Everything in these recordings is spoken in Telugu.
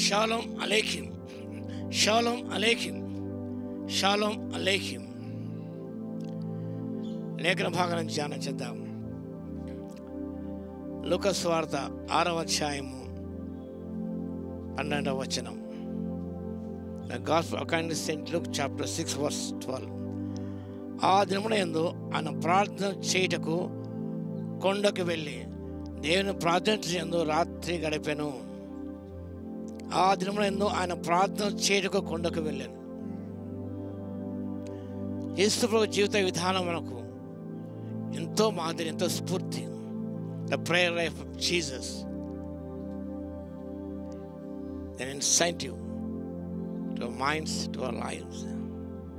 షాలోమ్ అలేఖిం, షాలోమ్ అలేఖిం, షాలోమ్ అలేఖిం. లేఖన భాగాన్ని ధ్యానం చేద్దాం. లూకా సువార్త 6వ అధ్యాయము 12వ వచనం. The Gospel according to St. Luke chapter 6 verse 12. ఆ దినమున యందు ఆయన ప్రార్థన చేయుటకు కొండకు వెళ్ళి దేవుని ప్రార్థించు రాత్రి గడిపెను. ఆ దినమున యందు ఆయన ప్రార్థన చేయుటకు కొండకు వెళ్ళాను. యేసు ప్రభు జీవిత విధానం మనకు ఎంతో మాదిరి, ఎంతో స్ఫూర్తి. The prayer life of Jesus, an incentive to our minds, to our lives,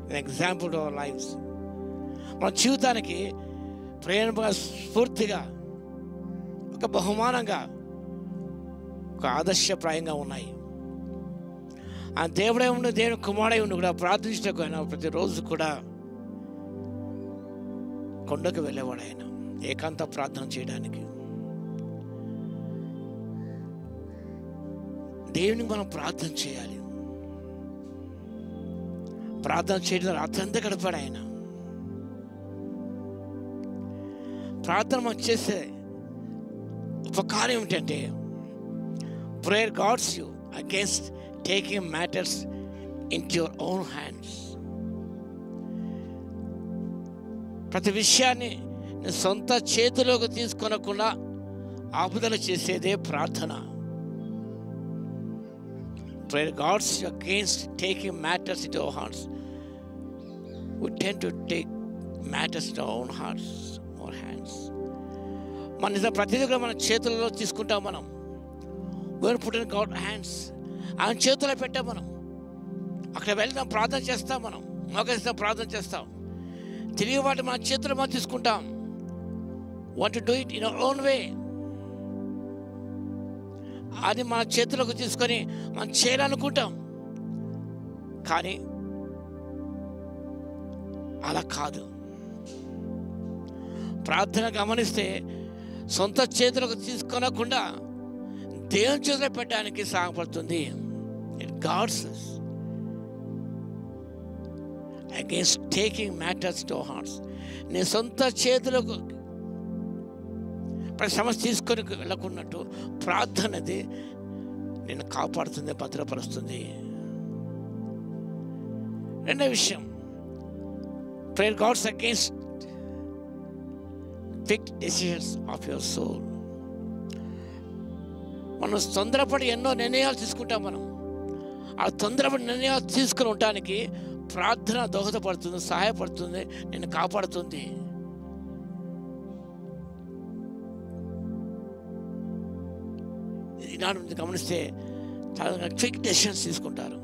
an example to our lives. మన జీవితానికి ప్రేరణగా, స్ఫూర్తిగా, ఒక బహుమానంగా, ఒక ఆదర్శప్రాయంగా ఉన్నాయి. ఆ దేవుడే ఉండి, దేవుని కుమారుడై ఉండి కూడా ప్రార్థించటకు ఆయన ప్రతిరోజు కూడా కొండకు వెళ్ళేవాడు. ఆయన ఏకాంత ప్రార్థన చేయడానికి. దేవునికి మనం ప్రార్థన చేయాలి. ప్రార్థన చేయడం రాత్రంతా గడిపాడు ఆయన. ప్రార్థన మనం చేసే ఉపకారం ఏమిటంటే, prayer guards you against taking matters in your own hands. ప్రతి విషయాన్ని సొంత చేతిలోకి తీసుకొనకుండా ఆపుదల చేసేదే ప్రార్థన. Prayer guards you against taking matters into our hearts. We tend to take matters into our own hearts or hands. మన నిజం ప్రతిదీ కూడా మన చేతులలో తీసుకుంటాం. మనం we put in God's hands. ఆయన చేతుల్లో పెట్టాం. మనం అక్కడ వెళ్తాం, ప్రార్థన చేస్తాం. మనం మోకరిస్తాం, ప్రార్థన చేస్తాం. తిరిగి వాటి మన చేతుల్లో మనం తీసుకుంటాం. Want to do it in our own way. అది మన చేతులకు తీసుకొని మనం చేయాలనుకుంటాం. కానీ అలా కాదు. ప్రార్థన గమనిస్తే సొంత చేతులకు తీసుకొనకుండా దేవుని చేతిలో పెట్టడానికి సహాయపడుతుంది. It guards against taking matters to hearts. నీ సొంత చేతులకు ప్రతి సమస్య తీసుకొని వెళ్ళకున్నట్టు ప్రార్థనది నిన్ను కాపాడుతుంది, భద్రపరుస్తుంది. రెండో విషయం, prayer guards against quick decisions of your soul. మనం తొందరపడి ఎన్నో నిర్ణయాలు తీసుకుంటాం. మనం ఆ తొందరపడి నిర్ణయాలు తీసుకుని ఉండటానికి ప్రార్థన దోహదపడుతుంది, సహాయపడుతుంది, నిన్ను కాపాడుతుంది. ఈనాడు గమనిస్తే చాలా క్విక్ డెసిషన్స్ తీసుకుంటారు.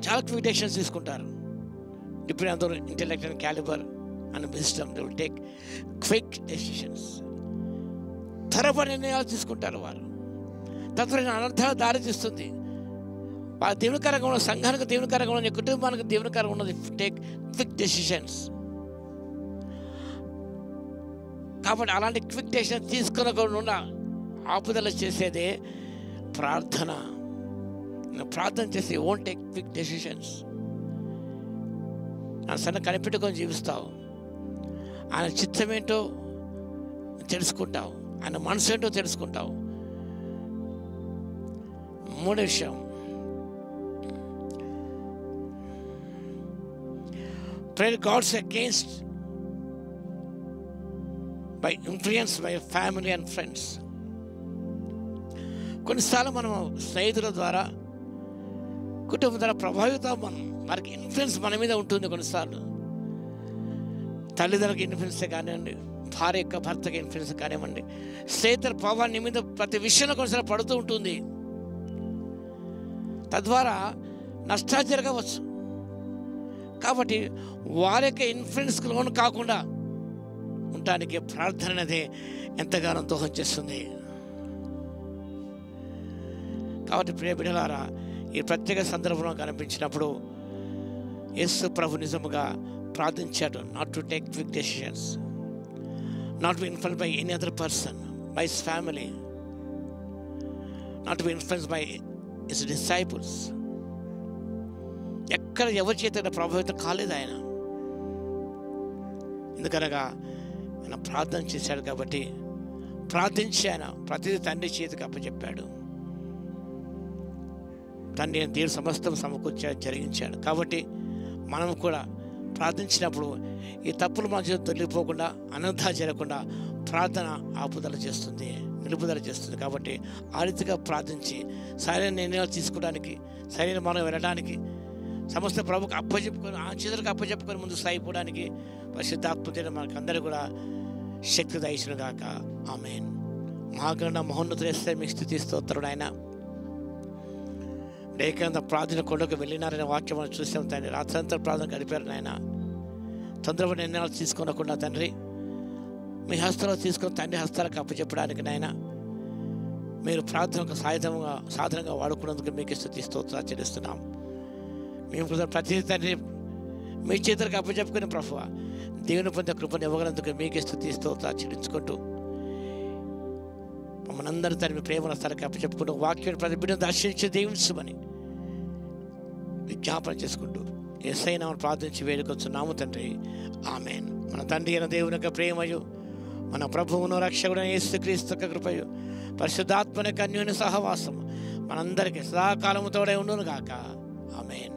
చాలా క్విక్ డెసిషన్స్ తీసుకుంటారు. Depend on their intellect and calibre and wisdom, they will take quick decisions. త్వరపడి నిర్ణయాలు తీసుకుంటారు వారు. తత్వమైన అనర్థాలు దారి తీస్తుంది. వారి దేవునికరంగా ఉన్న సంఘానికి దేవునికరంగా ఉన్న కుటుంబానికి దేవునికరంగా ఉన్నది. Take quick decisions. కాబట్టి అలాంటి క్విక్ డెసిషన్ తీసుకునకుండా ఆపుదల చేసేదే ప్రార్థన. ప్రార్థన చేసి ఓంట్ టేక్ క్విక్ డెసిషన్స్. ఆయన సన్న కనిపెట్టుకొని జీవిస్తావు. ఆయన చిత్తం ఏంటో తెలుసుకుంటావు. ఆయన మనసు ఏంటో తెలుసుకుంటావు. మూడో విషయం, prayer guards against by influence by family and friends. కొన్నిసార్లు మనం స్నేహితుల ద్వారా, కుటుంబం ద్వారా ప్రభావితం, మనం వారికి ఇన్ఫ్లుయెన్స్ మన మీద ఉంటుంది. కొన్నిసార్లు తల్లిదండ్రులకి ఇన్ఫ్లుయెన్స్ కానివ్వండి, భార్య యొక్క భర్తకి ఇన్ఫ్లుయెన్స్ కానివ్వండి, స్నేహితుల ప్రభావం నీ మీద ప్రతి విషయంలో కొన్నిసార్లు పడుతూ ఉంటుంది. తద్వారా నష్టాలు జరగవచ్చు. కాబట్టి వారి యొక్క ఇన్ఫ్లుయెన్స్కి లోను కాకుండా ఉండటానికి ప్రార్థన అనేది ఎంతగానో దోహం చేస్తుంది. కాబట్టి ప్రియ బిడ్డలారా, ఈ ప్రత్యేక సందర్భంలో కనిపించినప్పుడు యేసు ప్రభు నిజముగా ప్రార్థించాడు. Not to take quick decisions, not to influence by any other person, by his family. Not to be influence by his disciples. ఎక్కడ ఎవరి చేత ప్రభావితం కాలేదు ఆయన. ఎందుకనగా ఆయన ప్రార్థన చేశాడు కాబట్టి, ప్రార్థించి ఆయన ప్రతిదీ తండ్రి చేతికి అప్పచెప్పాడు. తండ్రి దేవుడు సమస్తం సమకూర్చాడు, జరిగించాడు. కాబట్టి మనం కూడా ప్రార్థించినప్పుడు ఈ తప్పులు మన చేతి తొలగిపోకుండా, అనర్థాలు జరగకుండా ప్రార్థన ఆపుదల చేస్తుంది, నిలుపుదల చేస్తుంది. కాబట్టి ఆ రీతిగా ప్రార్థించి సరైన నిర్ణయాలు తీసుకోవడానికి, సరైన మనం వెళ్ళడానికి, సమస్త ప్రభుకు అప్పచెప్పుకొని, ఆ చేతులకు అప్పచెప్పుకొని ముందు సాగిపోవడానికి పరిశుద్ధాత్మ మనకు అందరూ కూడా శక్తి దయచును గాక. ఆమేన్. మహాగణ మహోన్నతుడేస్తే మీకు స్తుతి స్తోత్రుడు. ఆయన ఏకాంత ప్రార్థన కొండకు వెళ్ళినారనే వాక్యం మనం చూసాం తండ్రి. రాత్రంతా ప్రార్థన గడిపారు నాయన. తొందరగా నిర్ణయాలు తీసుకోనకుండా తండ్రి మీ హస్తాలు తీసుకొని తండ్రి హస్తాలకు అప్పచెప్పడానికి నాయన మీరు ప్రార్థనకు సాధనంగా వాడుకున్నందుకు మీకు స్తుతి స్తోత్రాలు చెల్లిస్తున్నాం. మేము ప్రతి తండ్రి మీ చేతులకు అప్పచెప్పుకుని ప్రభువా దేవుని పొందే కృపను ఇవ్వగలందుకు మీకే స్తుతి స్తోత్రాలు చెల్లించుకుంటూ మమ్మల్ని అందరూ తండ్రి మీ ప్రేమల స్థలకి అప్పచెప్పుకుంటూ వాక్యం ప్రతి బిడ్డను దర్శించి దీవించమని విజ్ఞాపన చేసుకుంటూ యేసయ్య నామమున ప్రార్థించి వేడుకొచ్చున్నాము తండ్రి. ఆమేన్. మన తండ్రి అయిన దేవుని యొక్క ప్రేమయు, మన ప్రభువును రక్షకుడైన యేసుక్రీస్తు యొక్క కృపయు, పరిశుద్ధాత్మ యొక్క అన్యోన్య సహవాసము మనందరికీ సదాకాలము తోడై ఉండును గాక. ఆమేన్.